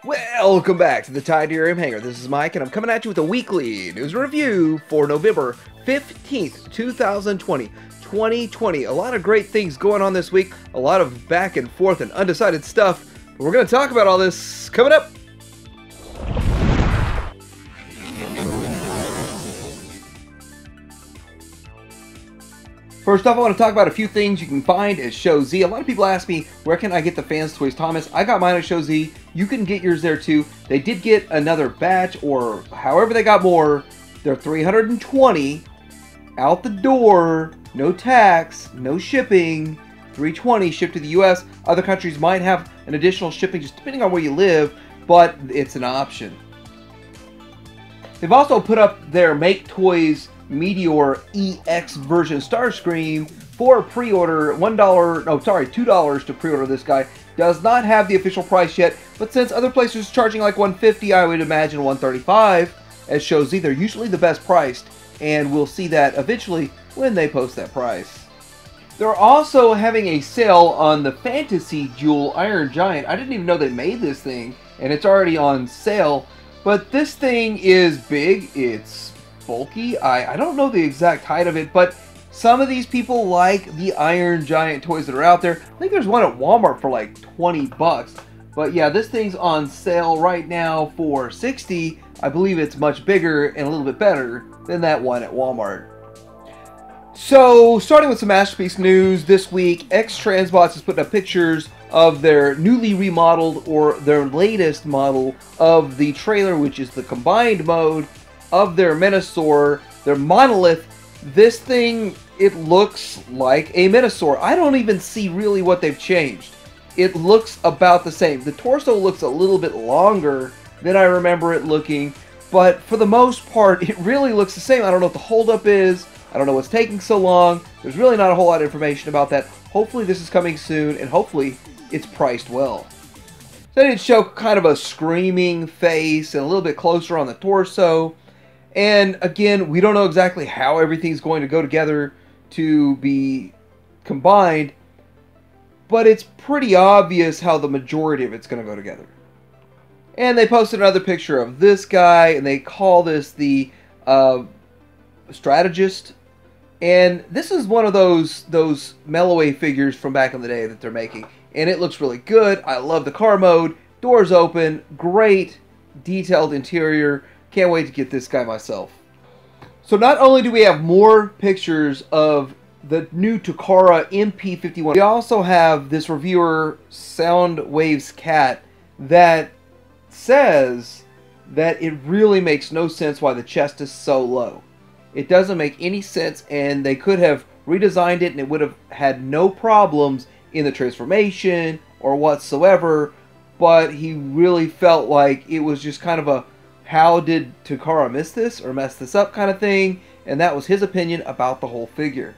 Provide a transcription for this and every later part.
Welcome back to the Tidarium Hangar. This is Mike, and I'm coming at you with a weekly news review for November 15th, 2020. 2020. A lot of great things going on this week, a lot of back and forth and undecided stuff, but we're going to talk about all this coming up. First off, I want to talk about a few things you can find at Show Z. A lot of people ask me, where can I get the Fans Toys Thomas? I got mine at Show Z. You can get yours there too. They did get another batch, or however they got more. They're 320 out the door, no tax, no shipping. 320 shipped to the US. Other countries might have an additional shipping just depending on where you live, but it's an option. They've also put up their Make Toys Meteor EX version Starscream for pre-order. $2 to pre-order this guy. Does not have the official price yet, but since other places are charging like $150, I would imagine $135 as Show Z. They're usually the best priced, and we'll see that eventually when they post that price. They're also having a sale on the Fantasy Jewel Iron Giant. I didn't even know they made this thing, and it's already on sale. But this thing is big. It's bulky. I don't know the exact height of it, but some of these people like the Iron Giant toys that are out there. I think there's one at Walmart for like 20 bucks. But yeah, this thing's on sale right now for 60. I believe it's much bigger and a little bit better than that one at Walmart. So, starting with some Masterpiece news this week, X-Transbots is putting up pictures of their newly remodeled, or their latest model of the trailer, which is the combined mode of their Menasor, their Monolith. This thing, it looks like a Menasor. I don't even see really what they've changed. It looks about the same. The torso looks a little bit longer than I remember it looking, but for the most part, it really looks the same. I don't know what the holdup is. I don't know what's taking so long. There's really not a whole lot of information about that. Hopefully this is coming soon, and hopefully it's priced well. So they did show kind of a screaming face and a little bit closer on the torso. And again, we don't know exactly how everything's going to go together to be combined, but it's pretty obvious how the majority of it's going to go together. And they posted another picture of this guy, and they call this the Strategist. And this is one of those Melloway figures from back in the day that they're making. And it looks really good. I love the car mode. Doors open. Great detailed interior. Can't wait to get this guy myself. So not only do we have more pictures of the new Takara MP51, we also have this reviewer, Soundwaves Cat, that says that it really makes no sense why the chest is so low. It doesn't make any sense, and they could have redesigned it and it would have had no problems in the transformation or whatsoever, but he really felt like it was just kind of a how did Takara miss this or mess this up kind of thing, and that was his opinion about the whole figure.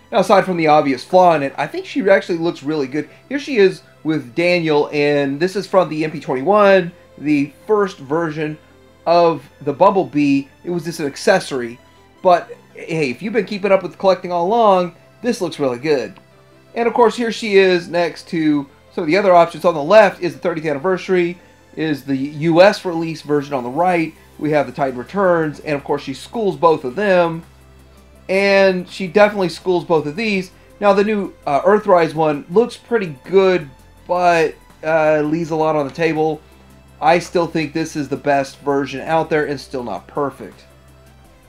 Now, aside from the obvious flaw in it, I think she actually looks really good. Here she is with Daniel, and this is from the MP21, the first version of the Bumblebee. It was just an accessory, but hey, if you've been keeping up with collecting all along, this looks really good. And of course, here she is next to some of the other options. On the left is the 30th anniversary, is the US release version on the right. We have the Titan Returns, and of course she schools both of them. And she definitely schools both of these. Now the new Earthrise one looks pretty good, but leaves a lot on the table. I still think this is the best version out there and still not perfect.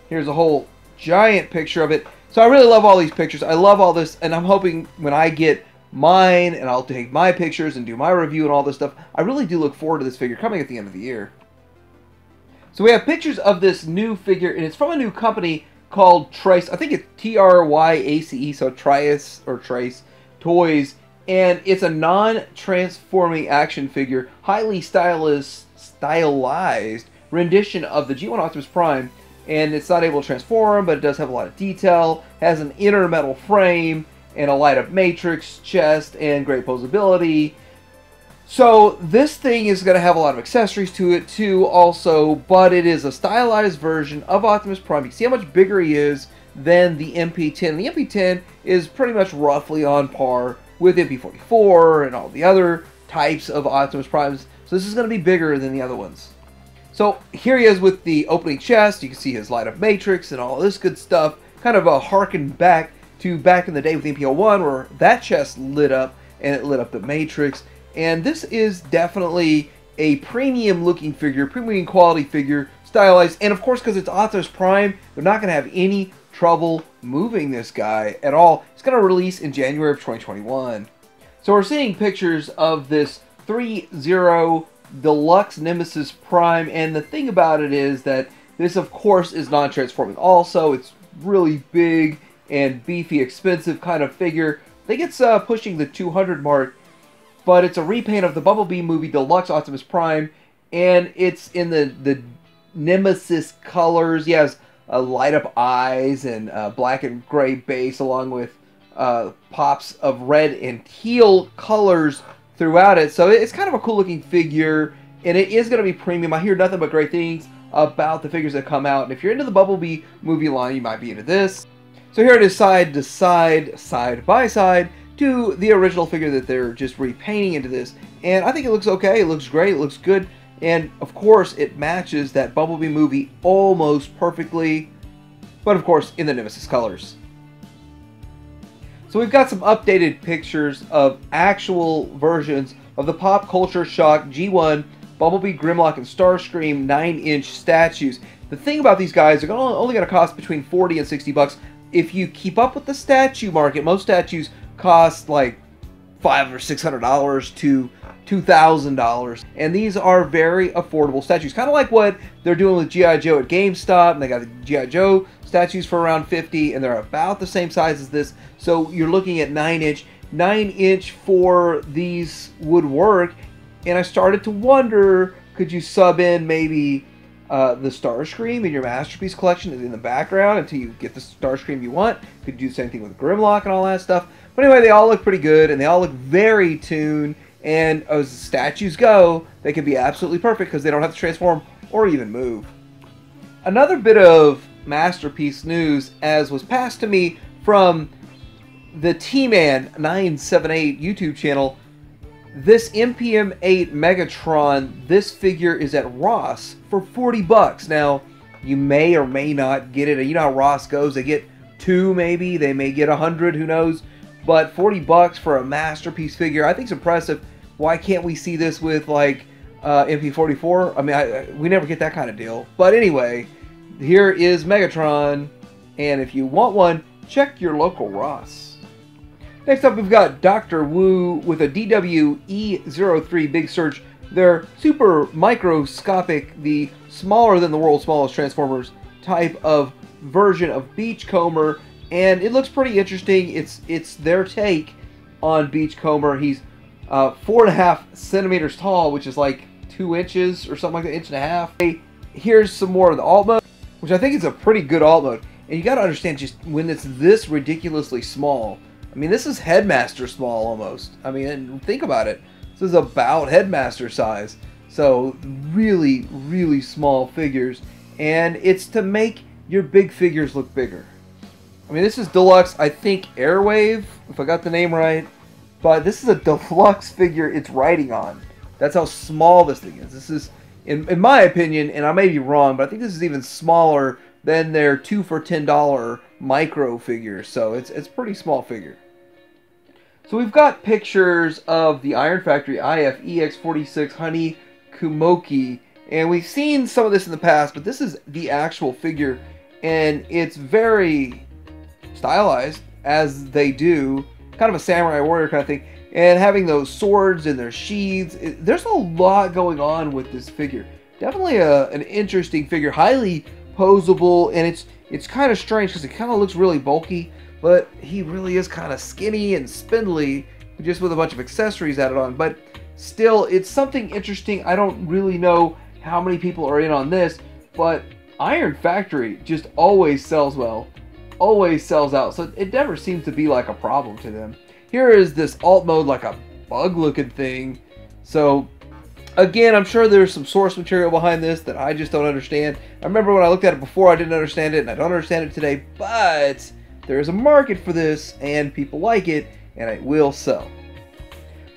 Here's a whole giant picture of it. So I really love all these pictures. I love all this, and I'm hoping when I get mine and I'll take my pictures and do my review and all this stuff, I really do look forward to this figure coming at the end of the year. So we have pictures of this new figure, and it's from a new company called Trace. I think it's T-R-Y-A-C-E, so Trace or Trace Toys. And it's a non-transforming action figure, highly stylized rendition of the G1 Optimus Prime. And it's not able to transform, but it does have a lot of detail. Has an inner metal frame and a light-up matrix chest and great posability. So this thing is going to have a lot of accessories to it too also, but it is a stylized version of Optimus Prime. You can see how much bigger he is than the MP10. The MP10 is pretty much roughly on par with MP44 and all the other types of Optimus Primes. So this is going to be bigger than the other ones. So here he is with the opening chest. You can see his light up matrix and all this good stuff. Kind of a harken back to back in the day with MPO1 where that chest lit up and it lit up the matrix. And this is definitely a premium looking figure, premium quality figure, stylized. And of course, because it's Optimus Prime, they're not going to have any trouble moving this guy at all. It's going to release in January of 2021. So we're seeing pictures of this 3-0 Deluxe Nemesis Prime, and the thing about it is that this of course is non-transforming also. It's really big and beefy, expensive kind of figure. I think it's pushing the 200 mark, but it's a repaint of the Bumblebee movie Deluxe Optimus Prime, and it's in the Nemesis colors. He has light up eyes and black and gray base along with pops of red and teal colors throughout it. So it's kind of a cool looking figure, and it is going to be premium. I hear nothing but great things about the figures that come out, and if you're into the Bumblebee movie line, you might be into this. So here it is side to side, side by side to the original figure that they're just repainting into this, and I think it looks okay. It looks great, it looks good, and of course it matches that Bumblebee movie almost perfectly, but of course in the Nemesis colors. So we've got some updated pictures of actual versions of the Pop Culture Shock G1, Bumblebee, Grimlock, and Starscream 9-inch statues. The thing about these guys, they're only going to cost between $40 and $60. If you keep up with the statue market, most statues cost like $500 or $600 to $2,000, and these are very affordable statues, kind of like what they're doing with G.I. Joe at GameStop, and they got the G.I. Joe statues for around $50, and they're about the same size as this. So you're looking at 9-inch. 9-inch for these would work, and I started to wonder, could you sub in maybe the Starscream in your Masterpiece collection in the background until you get the Starscream you want? Could you do the same thing with Grimlock and all that stuff? But anyway, they all look pretty good, and they all look very tuned, and as statues go, they can be absolutely perfect because they don't have to transform or even move. Another bit of Masterpiece news, as was passed to me from the T-Man 978 YouTube channel, this MPM8 Megatron, this figure is at Ross for $40. Now, you may or may not get it. You know how Ross goes. They get 2 maybe. They may get 100. Who knows? But $40 for a Masterpiece figure, I think is impressive. Why can't we see this with like MP44? I mean, we never get that kind of deal. But anyway, here is Megatron. And if you want one, check your local Ross. Next up, we've got Dr. Wu with a DWE03 Big Search. They're super microscopic, the smaller than the world's smallest Transformers type of version of Beachcomber, and it looks pretty interesting. It's their take on Beachcomber. He's 4.5 centimeters tall, which is like 2 inches or something like that, 1.5 inches. Here's some more of the alt mode, which I think is a pretty good alt mode. And you got to understand, just when it's this ridiculously small, I mean, this is Headmaster small almost. I mean, think about it. This is about Headmaster size. So really, really small figures. And it's to make your big figures look bigger. I mean, this is Deluxe, I think, Airwave, if I got the name right. But this is a Deluxe figure it's riding on. That's how small this thing is. This is, in my opinion, and I may be wrong, but I think this is even smaller than their 2 for $10 micro figures. So it's a pretty small figure. So we've got pictures of the Iron Factory IF-EX46 Honey Kumoki, and we've seen some of this in the past, but this is the actual figure, and it's very stylized, as they do, kind of a samurai warrior kind of thing, and having those swords in their sheaths. There's a lot going on with this figure. Definitely an interesting figure, highly posable, and it's kind of strange because it kind of looks really bulky, but he really is kind of skinny and spindly, just with a bunch of accessories added on. But still, it's something interesting. I don't really know how many people are in on this, but Iron Factory just always sells well, always sells out, so it never seems to be like a problem to them. Here is this alt mode, like a bug looking thing. So again, I'm sure there's some source material behind this that I just don't understand. I remember when I looked at it before, I didn't understand it, and I don't understand it today, but there is a market for this, and people like it, and it will sell.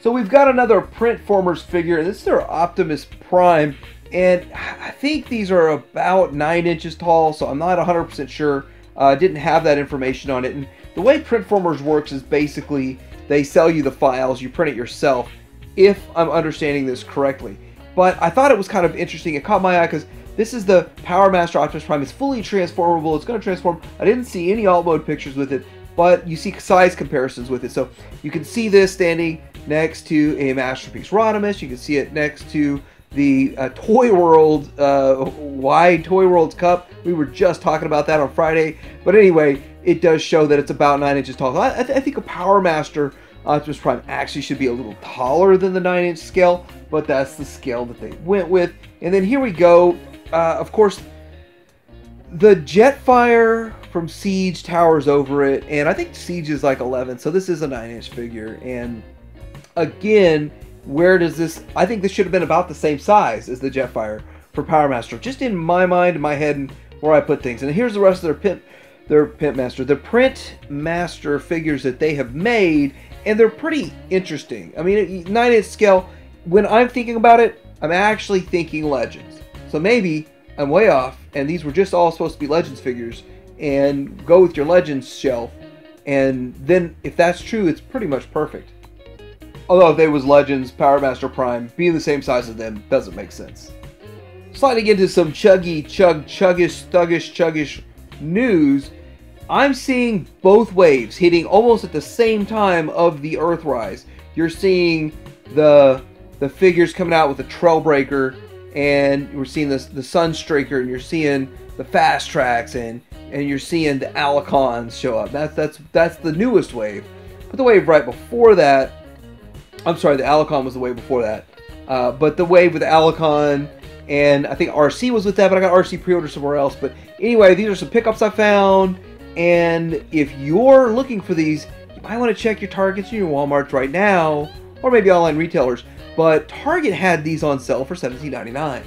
So we've got another Printformers figure, and this is their Optimus Prime, and I think these are about 9 inches tall, so I'm not 100% sure. Didn't have that information on it. And the way Printformers works is basically they sell you the files, you print it yourself, if I'm understanding this correctly. But I thought it was kind of interesting. It caught my eye because this is the Power Master Optimus Prime. It's fully transformable. It's going to transform. I didn't see any alt mode pictures with it, but you see size comparisons with it. So you can see this standing next to a Masterpiece Rodimus. You can see it next to the Toy World, wide Toy World's Cup. We were just talking about that on Friday. But anyway, it does show that it's about 9 inches tall. I think a Power Master Optimus Prime actually should be a little taller than the 9-inch scale, but that's the scale that they went with. And then here we go. Of course, the Jetfire from Siege towers over it, and I think Siege is like 11, so this is a 9-inch figure. And again, where does this... I think this should have been about the same size as the Jetfire for Power Master, just in my mind, in my head, and where I put things. And here's the rest of their Print Master figures that they have made, and they're pretty interesting. I mean, 9-inch scale, when I'm thinking about it, I'm actually thinking Legends. So maybe I'm way off, and these were just all supposed to be Legends figures, and go with your Legends shelf, and then if that's true, it's pretty much perfect. Although if they was Legends, Power Prime, being the same size as them doesn't make sense. Sliding into some chuggish news, I'm seeing both waves hitting almost at the same time of the Earthrise. You're seeing the figures coming out with the Trailbreaker, and we're seeing the Sunstreaker, and you're seeing the Fast Tracks, and you're seeing the Alicons show up. That's the newest wave. But the wave right before that, I'm sorry, the Alicon was the wave before that. But the wave with the Alicon, and I think RC was with that, but I got RC pre-order somewhere else. But anyway, these are some pickups I found, and if you're looking for these, you might want to check your Targets and your Walmarts right now, or maybe online retailers. But Target had these on sale for $17.99.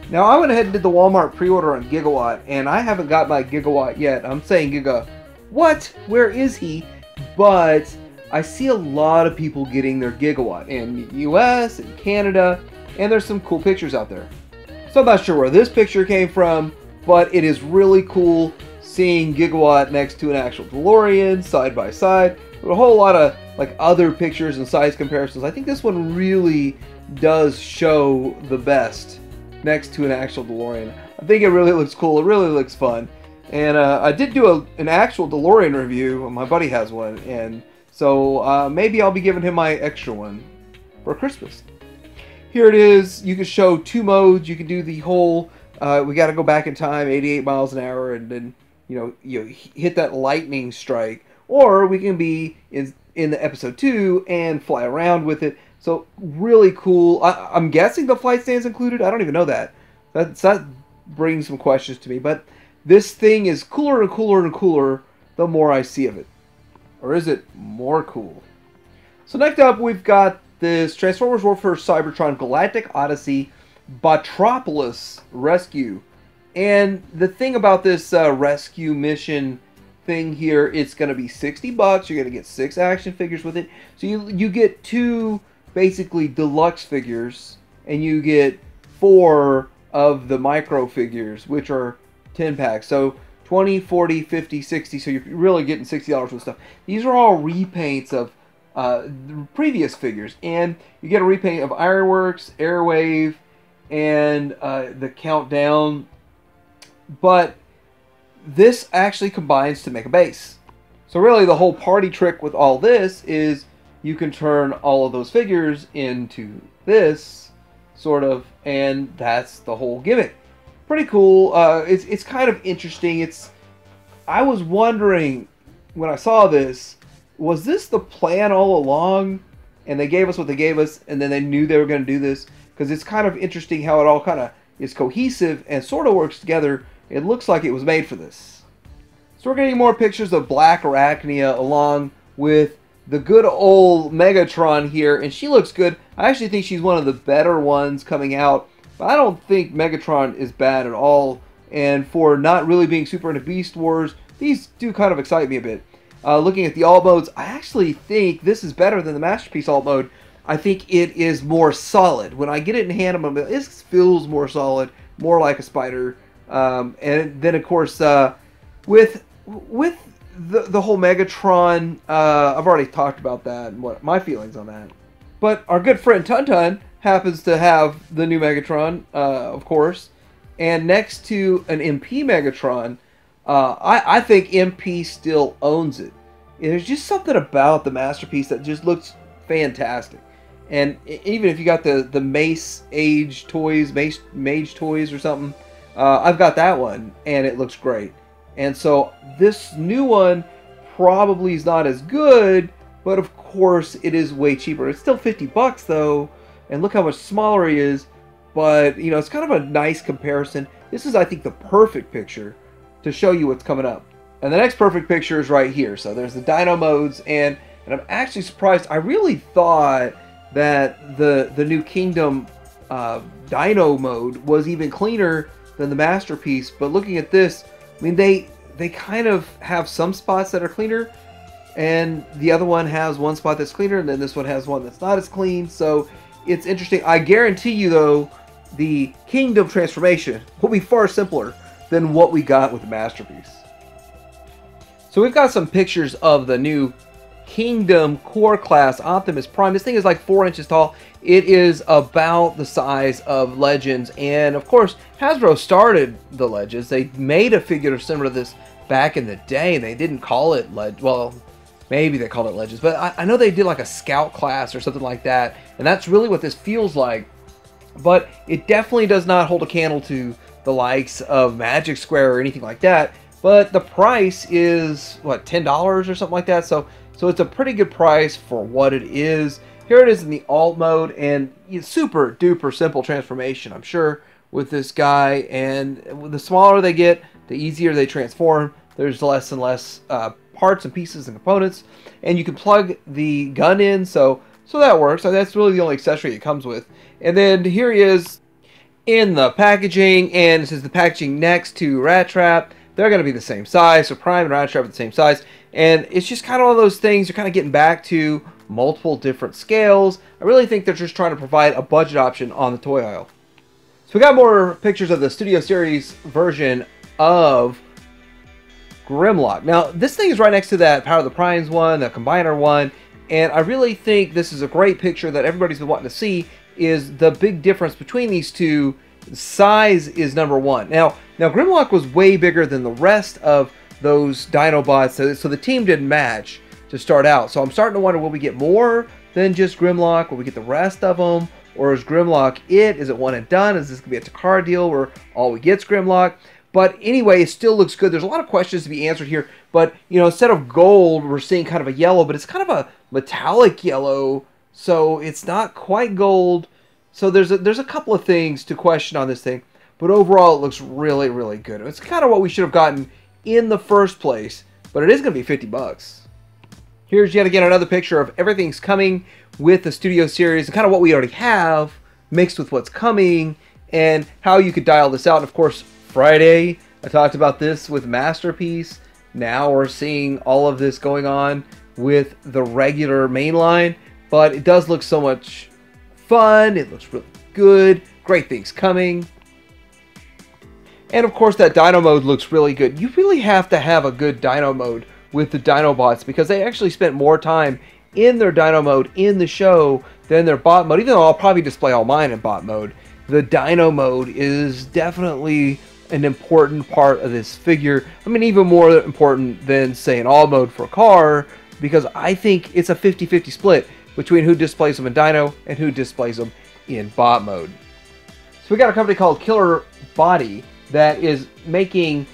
Now, I went ahead and did the Walmart pre-order on Gigawatt, and I haven't got my Gigawatt yet. I'm saying Giga, what? Where is he? But I see a lot of people getting their Gigawatt in the US and Canada, and there's some cool pictures out there. So I'm not sure where this picture came from, but it is really cool seeing Gigawatt next to an actual DeLorean side by side. There's a whole lot of like other pictures and size comparisons. I think this one really does show the best next to an actual DeLorean. I think it really looks cool. It really looks fun. And I did do an actual DeLorean review. My buddy has one, and so maybe I'll be giving him my extra one for Christmas. Here it is. You can show 2 modes. You can do the whole, we got to go back in time, 88 miles an hour, and then you hit that lightning strike. Or we can be in the episode 2 and fly around with it. So really cool. I'm guessing the flight stand's included. I don't even know that. That brings some questions to me. But this thing is cooler and cooler and cooler the more I see of it. Or is it more cool? So next up, we've got this Transformers Warfare Cybertron Galactic Odyssey Botropolis Rescue. And the thing about this rescue mission thing here, it's going to be $60. You're going to get 6 action figures with it. So you get 2 basically deluxe figures, and you get 4 of the micro figures, which are 10 packs. So 20, 40, 50, 60. So you're really getting $60 worth of stuff. These are all repaints of the previous figures, and you get a repaint of Ironworks, Airwave, and the Countdown. But this actually combines to make a base. So really the whole party trick with all this is you can turn all of those figures into this, sort of, and that's the whole gimmick. Pretty cool. It's kind of interesting. I was wondering when I saw this, was this the plan all along? And they gave us what they gave us, and then they knew they were going to do this? Because it's kind of interesting how it all kind of is cohesive and sort of works together. It looks like it was made for this. So we're getting more pictures of Black Arachnia along with the good old Megatron here, and she looks good. I actually think she's one of the better ones coming out, but I don't think Megatron is bad at all. And for not really being super into Beast Wars, these do kind of excite me a bit. Looking at the alt modes, I actually think this is better than the Masterpiece alt mode. I think it is more solid. When I get it in hand, I'm gonna be like, it feels more solid, more like a spider. And then of course, with the whole Megatron, I've already talked about that and what my feelings on that. But our good friend Tuntun happens to have the new Megatron, of course, and next to an MP Megatron, I think MP still owns it. There's just something about the Masterpiece that just looks fantastic. And even if you got the Mace Age toys, Mage toys or something, I've got that one, and it looks great. And so this new one probably is not as good, but of course it is way cheaper. It's still 50 bucks though, and look how much smaller he is. But you know, it's kind of a nice comparison. This is, I think, the perfect picture to show you what's coming up. And the next perfect picture is right here. So there's the Dino modes, and I'm actually surprised. I really thought that the new Kingdom Dino mode was even cleaner than the Masterpiece. But looking at this, I mean, they kind of have some spots that are cleaner, and the other one has one spot that's cleaner, and then this one has one that's not as clean. So it's interesting. I guarantee you, though, the Kingdom transformation will be far simpler than what we got with the Masterpiece. So we've got some pictures of the new Kingdom Core Class Optimus Prime. This thing is like 4 inches tall. It is about the size of Legends, and of course Hasbro started the Legends. They made a figure similar to this back in the day, and they didn't call it well, maybe they called it Legends, but I know they did like a Scout class or something like that, and that's really what this feels like. But it definitely does not hold a candle to the likes of Magic Square or anything like that. But the price is, what, $10 or something like that? So it's a pretty good price for what it is. Here it is in the alt mode, and super duper simple transformation, I'm sure, with this guy. And the smaller they get, the easier they transform. There's less and less parts and pieces and components, and you can plug the gun in, so that works. So that's really the only accessory it comes with. And then here he is in the packaging, and it says the packaging next to Rat Trap. They're going to be the same size, so Prime and Rat Trap are the same size. And it's just kind of one of those things, you're kind of getting back to multiple different scales. I really think they're just trying to provide a budget option on the toy aisle. So we got more pictures of the Studio Series version of Grimlock. Now, this thing is right next to that Power of the Primes one, the Combiner one, and I really think this is a great picture that everybody's been wanting to see, is the big difference between these two. Size is number one. Now Grimlock was way bigger than the rest of those Dinobots, so the team didn't match to start out. So I'm starting to wonder, will we get more than just Grimlock? Will we get the rest of them? Or is Grimlock it? Is it one and done? Is this going to be a Takara deal where all we get is Grimlock? But anyway, it still looks good. There's a lot of questions to be answered here. But, you know, instead of gold, we're seeing kind of a yellow, but it's kind of a metallic yellow. So it's not quite gold. So there's a couple of things to question on this thing. But overall, it looks really, really good. It's kind of what we should have gotten in the first place. But it is going to be 50 bucks. Here's yet again another picture of everything's coming with the Studio Series and kind of what we already have mixed with what's coming and how you could dial this out. And of course, Friday, I talked about this with Masterpiece. Now we're seeing all of this going on with the regular mainline. But it does look so much fun. It looks really good. Great things coming. And of course, that Dino mode looks really good. You really have to have a good Dino mode with the Dinobots because they actually spent more time in their Dino mode in the show than their bot mode. Even though I'll probably display all mine in bot mode, the Dino mode is definitely an important part of this figure. I mean, even more important than, say, an all mode for a car, because I think it's a 50-50 split between who displays them in Dino and who displays them in bot mode. So we got a company called Killer Body that is making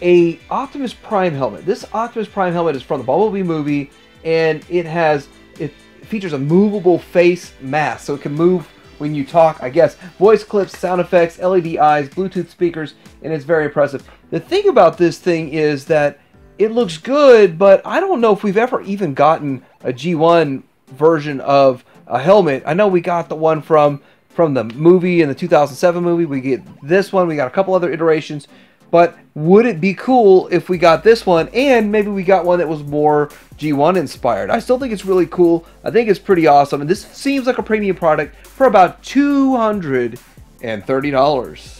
a Optimus Prime helmet. This Optimus Prime helmet is from the Bumblebee movie, and it features a movable face mask, so it can move when you talk, I guess. Voice clips, sound effects, LED eyes, Bluetooth speakers, and it's very impressive. The thing about this thing is that it looks good, but I don't know if we've ever even gotten a G1 version of a helmet. I know we got the one from the movie, in the 2007 movie. We get this one. We got a couple other iterations. But would it be cool if we got this one and maybe we got one that was more G1 inspired? I still think it's really cool. I think it's pretty awesome. And this seems like a premium product for about $230.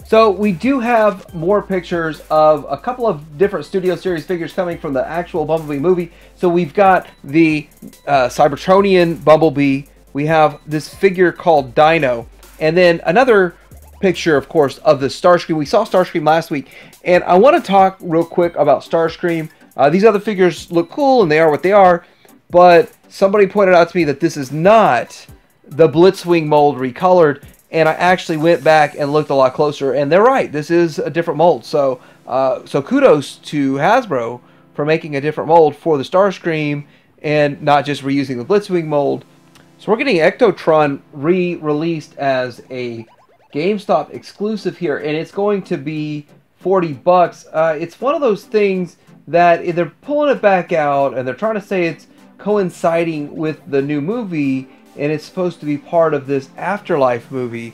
So we do have more pictures of a couple of different Studio Series figures coming from the actual Bumblebee movie. So we've got the Cybertronian Bumblebee. We have this figure called Dino. And then another picture, of course, of the Starscream. We saw Starscream last week. And I want to talk real quick about Starscream. These other figures look cool and they are what they are. But somebody pointed out to me that this is not the Blitzwing mold recolored. And I actually went back and looked a lot closer, and they're right. This is a different mold. So, so kudos to Hasbro for making a different mold for the Starscream and not just reusing the Blitzwing mold. So we're getting Ectotron re-released as a GameStop exclusive here, and it's going to be $40. It's one of those things that they're pulling it back out, and they're trying to say it's coinciding with the new movie, and it's supposed to be part of this Afterlife movie.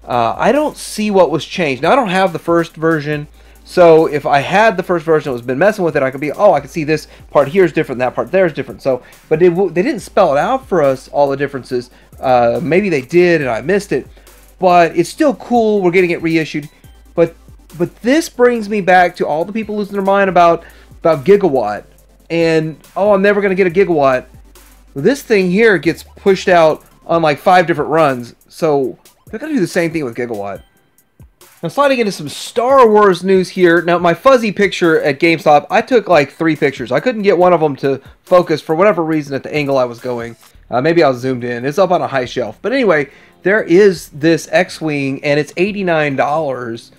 I don't see what was changed. Now, I don't have the first version, so if I had the first version that was been messing with it, I could be, oh, I could see this part here is different, that part there is different. So, but they didn't spell it out for us, all the differences. Maybe they did, and I missed it. But it's still cool. We're getting it reissued. But this brings me back to all the people losing their mind about Gigawatt. And, oh, I'm never going to get a Gigawatt. This thing here gets pushed out on like 5 different runs, so they're going to do the same thing with Gigawatt. Now, sliding into some Star Wars news here. Now, my fuzzy picture at GameStop, I took like 3 pictures. I couldn't get one of them to focus for whatever reason at the angle I was going. Maybe I was zoomed in. It's up on a high shelf. But anyway, there is this X-Wing, and it's $89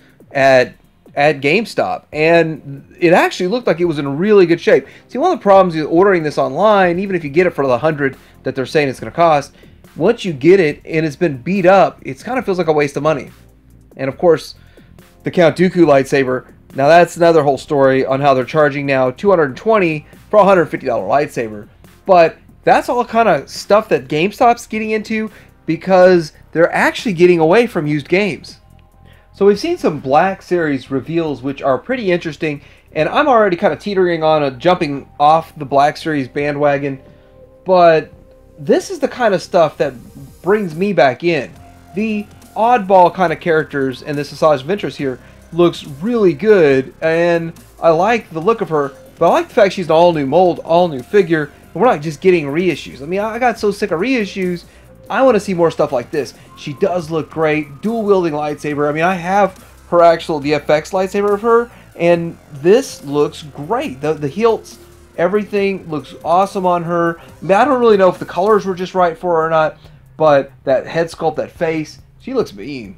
at GameStop, and it actually looked like it was in really good shape. See, one of the problems with ordering this online, even if you get it for the $100 that they're saying it's going to cost, once you get it and it's been beat up, it kind of feels like a waste of money. And of course, the Count Dooku lightsaber, now that's another whole story on how they're charging now $220 for a $150 lightsaber. But that's all kind of stuff that GameStop's getting into because they're actually getting away from used games. So we've seen some Black Series reveals which are pretty interesting, and I'm already kind of teetering on a jumping off the Black Series bandwagon, but this is the kind of stuff that brings me back in. The oddball kind of characters and this Asajj Ventress here looks really good, and I like the look of her, but I like the fact she's an all-new mold, all-new figure, and we're not just getting reissues. I mean, I got so sick of reissues, I want to see more stuff like this. She does look great. Dual-wielding lightsaber. I mean, I have her actual VFX lightsaber of her, and this looks great. The hilts, everything looks awesome on her. I mean, I don't really know if the colors were just right for her or not, but that head sculpt, that face, she looks mean.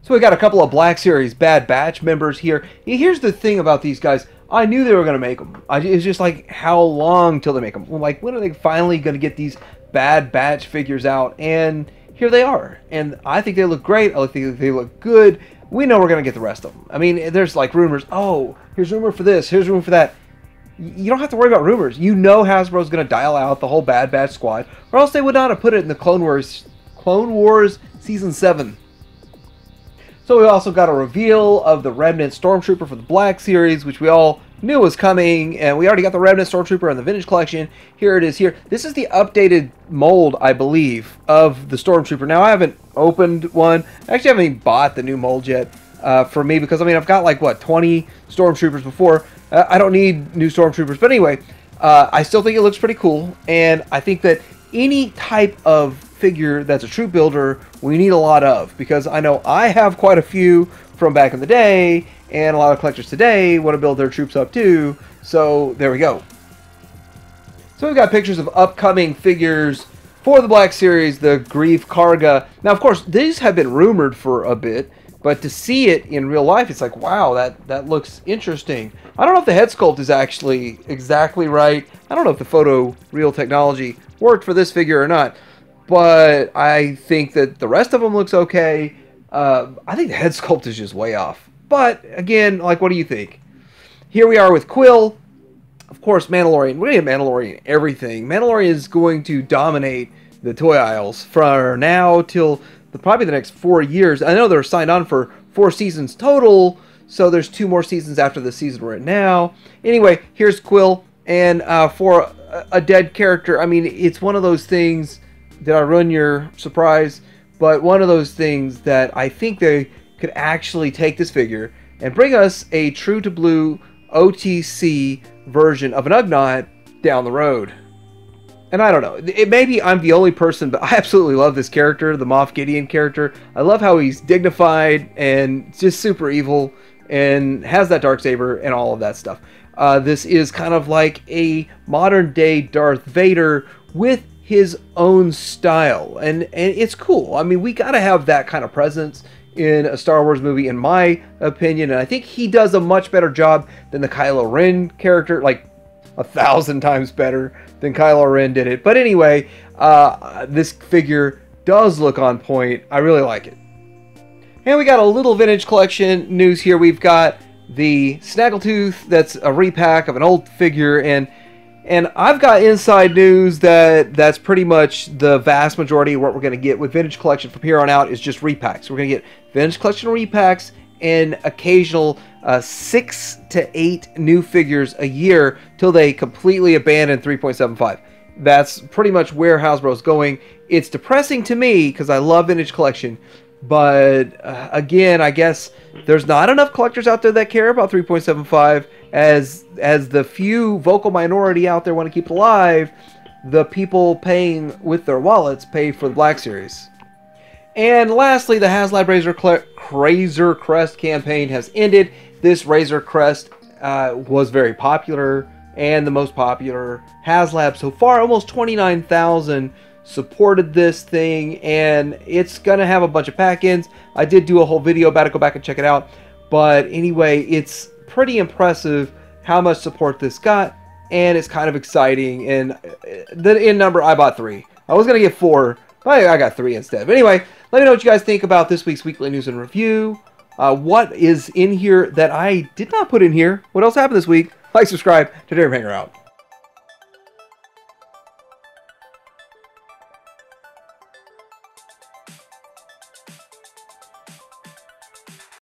So we got a couple of Black Series Bad Batch members here. Here's the thing about these guys. I knew they were going to make them. It's just like, how long till they make them? Like, when are they finally going to get these Bad Batch figures out? And here they are. And I think they look great. I think they look good. We know we're going to get the rest of them. I mean, there's like rumors. Oh, here's rumor for this. Here's rumor for that. You don't have to worry about rumors. You know Hasbro's going to dial out the whole Bad Batch squad, or else they would not have put it in the Clone Wars Season 7. So we also got a reveal of the Remnant Stormtrooper for the Black Series, which we all knew was coming, and we already got the Remnant Stormtrooper in the Vintage Collection. Here it is here. This is the updated mold, I believe, of the Stormtrooper. Now, I haven't opened one. I actually haven't even bought the new mold yet for me, because, I mean, I've got, like, what, 20 Stormtroopers before. I don't need new Stormtroopers. But anyway, I still think it looks pretty cool, and I think that any type of figure that's a troop builder, we need a lot of, because I know I have quite a few from back in the day, and a lot of collectors today want to build their troops up too. So there we go. So we've got pictures of upcoming figures for the Black Series, the Grief Karga. Now, of course, these have been rumored for a bit, but to see it in real life, it's like, wow, that looks interesting. I don't know if the head sculpt is actually exactly right. I don't know if the photo real technology worked for this figure or not, but I think that the rest of them looks okay. I think the head sculpt is just way off. But, again, like, what do you think? Here we are with Quill. Of course, Mandalorian. We're going to get Mandalorian everything. Mandalorian is going to dominate the toy aisles from now till probably the next 4 years. I know they're signed on for 4 seasons total, so there's 2 more seasons after the season we're in now. Anyway, here's Quill, and for a dead character, I mean, it's one of those things. Did I ruin your surprise? But one of those things that I think they could actually take this figure and bring us a true to blue OTC version of an Ugnaught down the road. And I don't know, maybe I'm the only person, but I absolutely love this character, the Moff Gideon character. I love how he's dignified and just super evil and has that Darksaber and all of that stuff. This is kind of like a modern day Darth Vader with his own style, and it's cool. I mean, we gotta have that kind of presence in a Star Wars movie, in my opinion, and I think he does a much better job than the Kylo Ren character, like 1,000 times better than Kylo Ren did it. But anyway, this figure does look on point. I really like it. And we got a little vintage collection news here. We've got the Snaggletooth, that's a repack of an old figure, and I've got inside news that's pretty much the vast majority of what we're going to get with vintage collection from here on out is just repacks. We're going to get vintage collection repacks and occasional 6 to 8 new figures a year till they completely abandon 3.75. That's pretty much where Hasbro's going. It's depressing to me because I love vintage collection, but again, I guess there's not enough collectors out there that care about 3.75 as the few vocal minority out there want to keep it alive. The people paying with their wallets pay for the Black Series. And lastly, the HasLab Razor Crest campaign has ended. This Razor Crest was very popular and the most popular HasLab so far. Almost 29,000 supported this thing, and it's going to have a bunch of pack-ins. I did do a whole video about it. Go back and check it out. But anyway, it's pretty impressive how much support this got, and it's kind of exciting. And in number, I bought 3. I was going to get 4, but I got 3 instead. But anyway, let me know what you guys think about this week's Weekly News and Review. What is in here that I did not put in here? What else happened this week? Like, subscribe to Dare Hanger out.